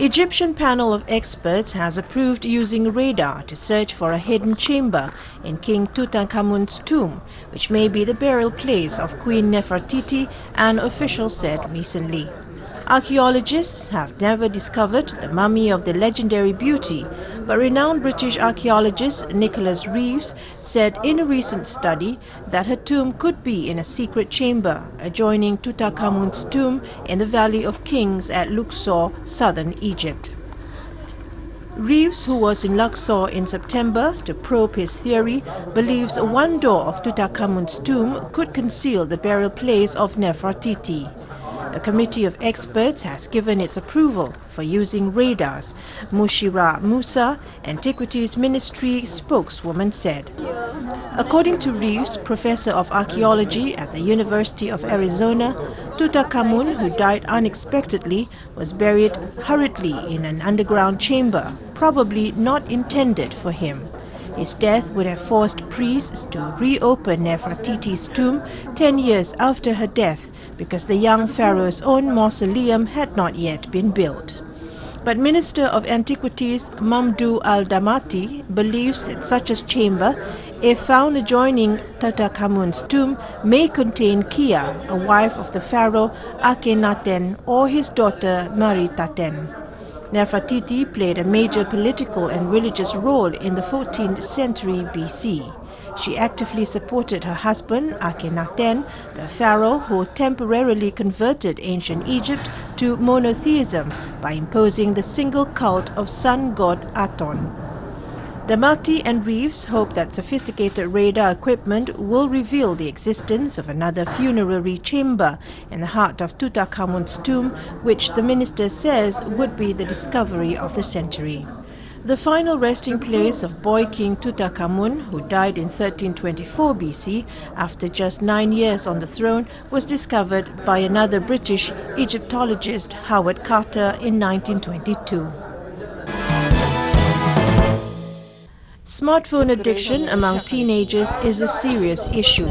Egyptian panel of experts has approved using radar to search for a hidden chamber in King Tutankhamun's tomb, which may be the burial place of Queen Nefertiti, an official said recently. Archaeologists have never discovered the mummy of the legendary beauty, but renowned British archaeologist Nicholas Reeves said in a recent study that her tomb could be in a secret chamber adjoining Tutankhamun's tomb in the Valley of Kings at Luxor, southern Egypt. Reeves, who was in Luxor in September to probe his theory, believes one door of Tutankhamun's tomb could conceal the burial place of Nefertiti. A committee of experts has given its approval for using radars, Mushira Musa, Antiquities Ministry spokeswoman said. According to Reeves, professor of archaeology at the University of Arizona, Tutankhamun, who died unexpectedly, was buried hurriedly in an underground chamber, probably not intended for him. His death would have forced priests to reopen Nefertiti's tomb 10 years after her death, because the young pharaoh's own mausoleum had not yet been built. But Minister of Antiquities Mamdouh al-Damati believes that such a chamber, if found adjoining Tutankhamun's tomb, may contain Kia, a wife of the pharaoh Akhenaten, or his daughter Meritaten. Nefertiti played a major political and religious role in the 14th century BC. She actively supported her husband, Akhenaten, the pharaoh who temporarily converted ancient Egypt to monotheism by imposing the single cult of sun god Aton. Damati and Reeves hope that sophisticated radar equipment will reveal the existence of another funerary chamber in the heart of Tutankhamun's tomb, which the minister says would be the discovery of the century. The final resting place of boy King Tutankhamun, who died in 1324 BC after just 9 years on the throne, was discovered by another British Egyptologist, Howard Carter, in 1922. Smartphone addiction among teenagers is a serious issue.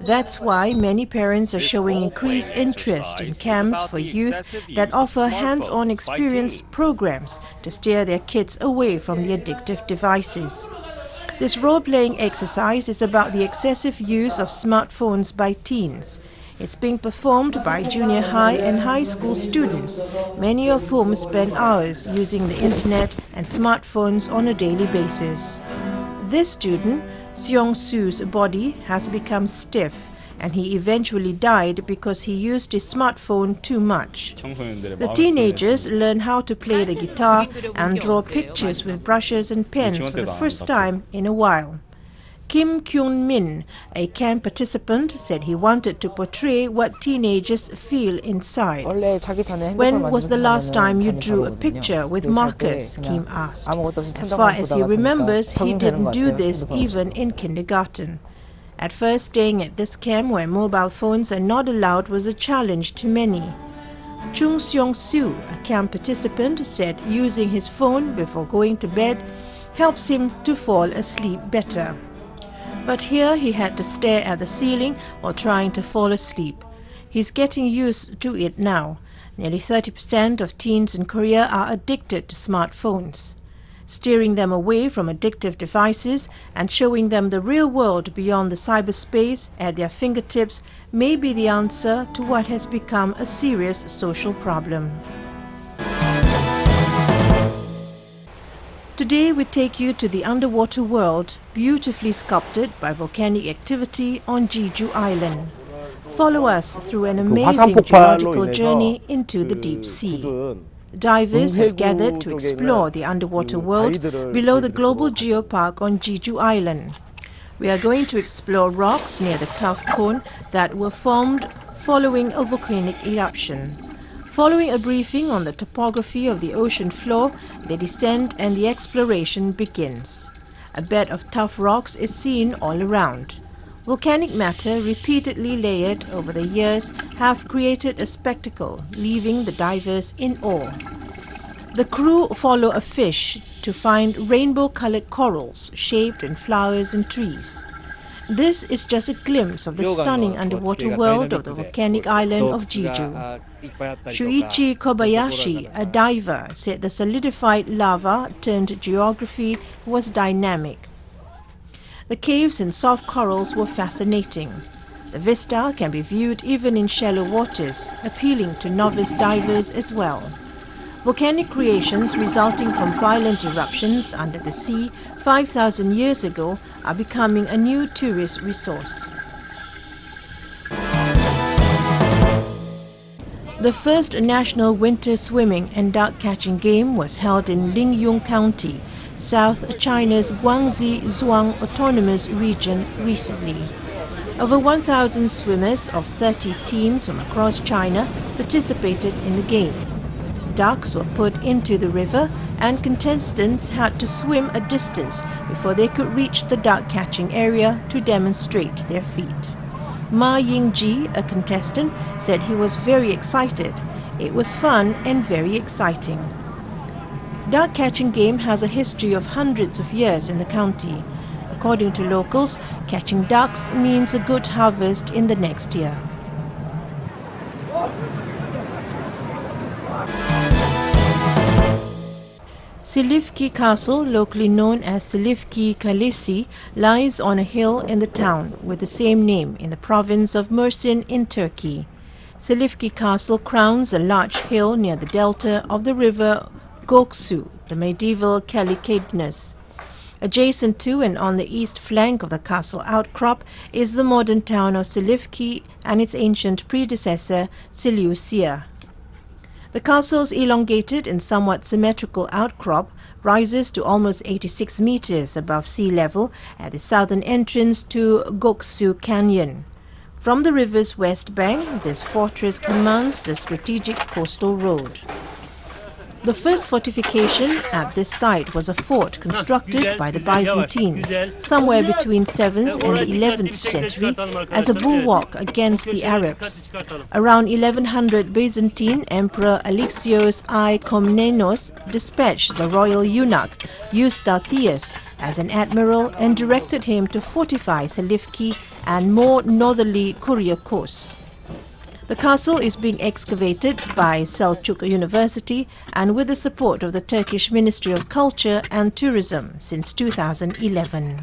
That's why many parents are showing increased interest in camps for youth that offer hands-on experience programs to steer their kids away from the addictive devices. This role-playing exercise is about the excessive use of smartphones by teens. It's being performed by junior high and high school students, many of whom spend hours using the internet and smartphones on a daily basis. This student, Seong-Su's body has become stiff, and he eventually died because he used his smartphone too much. The teenagers learn how to play the guitar and draw pictures with brushes and pens for the first time in a while. Kim Kyun-min, a camp participant, said he wanted to portray what teenagers feel inside. When was the last time you drew a picture with markers? Kim asked. As far as he remembers, he didn't do this even in kindergarten. At first, staying at this camp where mobile phones are not allowed was a challenge to many. Chung Seong-Su, a camp participant, said using his phone before going to bed helps him to fall asleep better. But here he had to stare at the ceiling while trying to fall asleep. He's getting used to it now. Nearly 30% of teens in Korea are addicted to smartphones. Steering them away from addictive devices and showing them the real world beyond the cyberspace at their fingertips may be the answer to what has become a serious social problem. Today we take you to the underwater world, beautifully sculpted by volcanic activity on Jeju Island. Follow us through an amazing geological journey into the deep sea. Divers have gathered to explore the underwater world below the global geopark on Jeju Island. We are going to explore rocks near the Cloud Cone that were formed following a volcanic eruption. Following a briefing on the topography of the ocean floor, they descend and the exploration begins. A bed of tough rocks is seen all around. Volcanic matter repeatedly layered over the years have created a spectacle, leaving the divers in awe. The crew follow a fish to find rainbow-colored corals shaped in flowers and trees. This is just a glimpse of the stunning underwater world of the volcanic island of Jeju. Shuichi Kobayashi, a diver, said the solidified lava turned geography was dynamic. The caves and soft corals were fascinating. The vista can be viewed even in shallow waters, appealing to novice divers as well. Volcanic creations resulting from violent eruptions under the sea 5,000 years ago are becoming a new tourist resource. The first national winter swimming and duck catching game was held in Lingyong County, South China's Guangxi Zhuang Autonomous Region recently. Over 1,000 swimmers of 30 teams from across China participated in the game. Ducks were put into the river and contestants had to swim a distance before they could reach the duck catching area to demonstrate their feat. Ma Yingji, a contestant, said he was very excited. It was fun and very exciting. Duck catching game has a history of hundreds of years in the county. According to locals, catching ducks means a good harvest in the next year. Silifke Castle, locally known as Silifke Kalesi, lies on a hill in the town with the same name in the province of Mersin in Turkey. Silifke Castle crowns a large hill near the delta of the river Göksu, the medieval Kalikeidness. Adjacent to and on the east flank of the castle outcrop is the modern town of Silifke and its ancient predecessor, Seleucia. The castle's elongated and somewhat symmetrical outcrop rises to almost 86 meters above sea level at the southern entrance to Göksu Canyon. From the river's west bank, this fortress commands the strategic coastal road. The first fortification at this site was a fort constructed by the Byzantines somewhere between 7th and the 11th century as a bulwark against the Arabs. Around 1100, Byzantine Emperor Alexios I Komnenos dispatched the royal eunuch Eustathius as an admiral and directed him to fortify Silifke and more northerly Kuryakos. The castle is being excavated by Selçuk University and with the support of the Turkish Ministry of Culture and Tourism since 2011.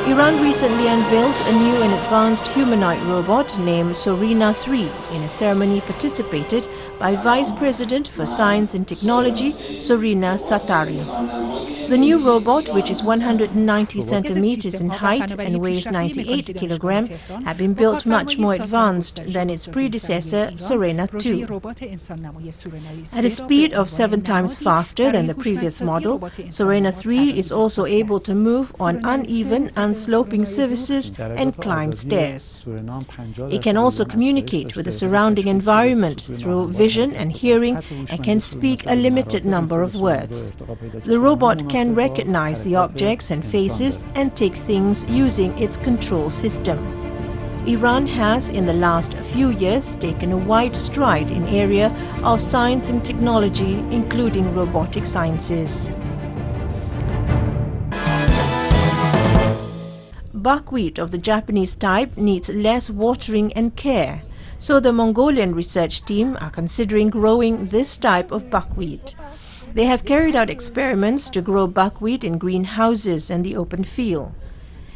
Iran recently unveiled a new and advanced humanoid robot named Sorina 3 in a ceremony participated by Vice President for Science and Technology Sorina Satari. The new robot, which is 190 centimeters in height and weighs 98 kilograms, had been built much more advanced than its predecessor, Sorina 2. At a speed of 7 times faster than the previous model, Sorina 3 is also able to move on uneven and sloping surfaces and climb stairs. It can also communicate with the surrounding environment through vision and hearing and can speak a limited number of words. The robot can recognize the objects and faces and take things using its control system. Iran has in the last few years taken a wide stride in area of science and technology, including robotic sciences. Buckwheat of the Japanese type needs less watering and care, so the Mongolian research team are considering growing this type of buckwheat. They have carried out experiments to grow buckwheat in greenhouses and the open field.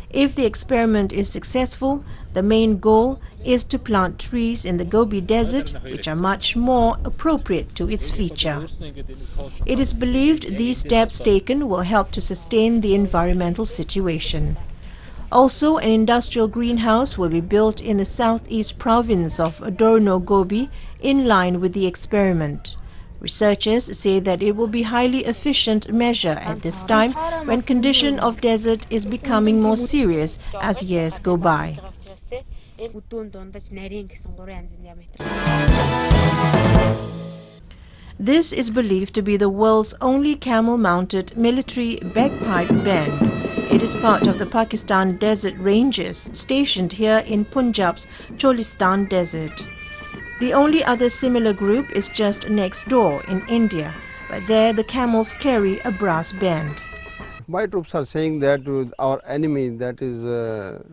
If the experiment is successful, the main goal is to plant trees in the Gobi Desert, which are much more appropriate to its feature. It is believed these steps taken will help to sustain the environmental situation. Also, an industrial greenhouse will be built in the southeast province of Adorno Gobi in line with the experiment. Researchers say that it will be a highly efficient measure at this time when condition of desert is becoming more serious as years go by. This is believed to be the world's only camel-mounted military bagpipe band. It is part of the Pakistan Desert Rangers stationed here in Punjab's Cholistan Desert. The only other similar group is just next door in India, but but there the camels carry a brass band. My troops are saying that our enemy, that is the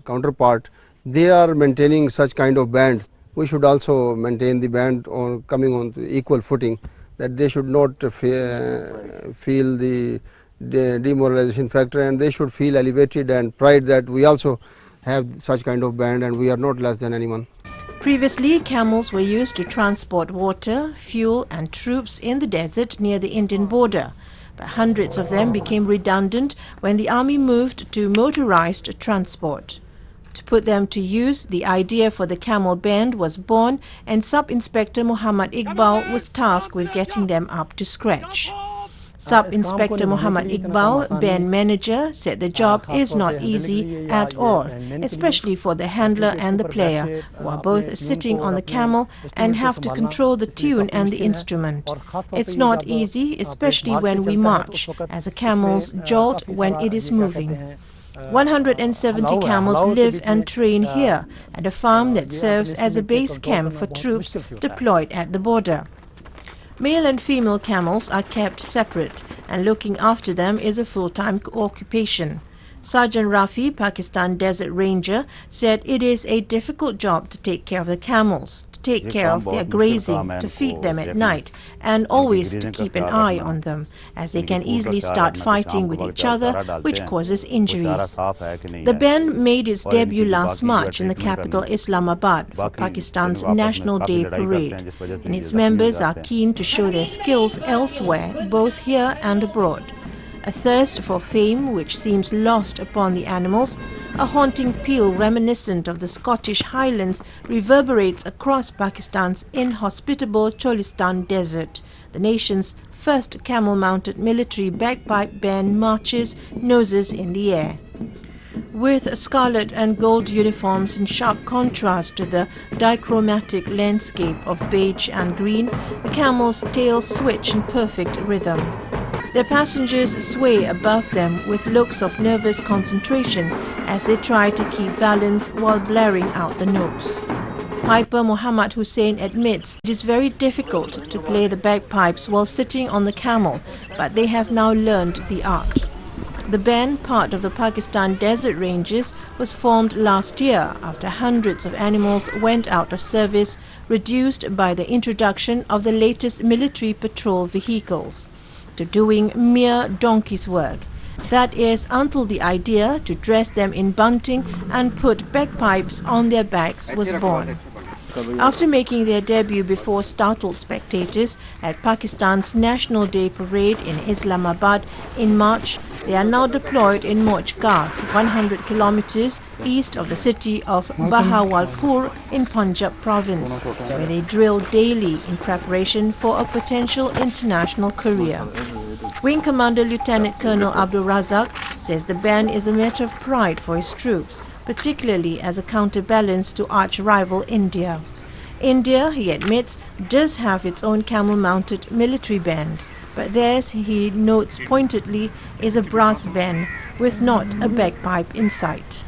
counterpart, they are maintaining such kind of band. We should also maintain the band on coming on to equal footing, that they should not feel the demoralization factor, and they should feel elevated and pride that we also have such kind of band and we are not less than anyone. Previously, camels were used to transport water, fuel and troops in the desert near the Indian border. But hundreds of them became redundant when the army moved to motorized transport. To put them to use, the idea for the camel band was born, and Sub-Inspector Muhammad Iqbal was tasked with getting them up to scratch. Sub-Inspector Muhammad Iqbal, band manager, said the job is not easy at all, especially for the handler and the player, who are both sitting on the camel and have to control the tune and the instrument. It's not easy, especially when we march, as the camels jolt when it is moving. 170 camels live and train here at a farm that serves as a base camp for troops deployed at the border. Male and female camels are kept separate, and looking after them is a full-time occupation. Sergeant Rafi, Pakistan Desert Ranger, said it is a difficult job to take care of the camels, to take care of their grazing, to feed them at night, and always to keep an eye on them, as they can easily start fighting with each other, which causes injuries. The band made its debut last March in the capital Islamabad for Pakistan's National Day Parade, and its members are keen to show their skills elsewhere, both here and abroad. A thirst for fame which seems lost upon the animals, a haunting peal reminiscent of the Scottish Highlands reverberates across Pakistan's inhospitable Cholistan desert. The nation's first camel-mounted military bagpipe band marches, noses in the air. With scarlet and gold uniforms in sharp contrast to the dichromatic landscape of beige and green, the camels' tails switch in perfect rhythm. Their passengers sway above them with looks of nervous concentration as they try to keep balance while blaring out the notes. Piper Muhammad Hussain admits it is very difficult to play the bagpipes while sitting on the camel, but they have now learned the art. The band, part of the Pakistan Desert Ranges, was formed last year after hundreds of animals went out of service, reduced by the introduction of the latest military patrol vehicles to doing mere donkey's work. That is, until the idea to dress them in bunting and put bagpipes on their backs was born. After making their debut before startled spectators at Pakistan's National Day Parade in Islamabad in March, they are now deployed in Moch Garth, 100 kilometers east of the city of Bahawalpur in Punjab province, where they drill daily in preparation for a potential international career. Wing Commander Lieutenant Colonel Abdul Razak says the band is a matter of pride for his troops, particularly as a counterbalance to arch-rival India. India, he admits, does have its own camel-mounted military band, but theirs, he notes pointedly, is a brass band with not a bagpipe in sight.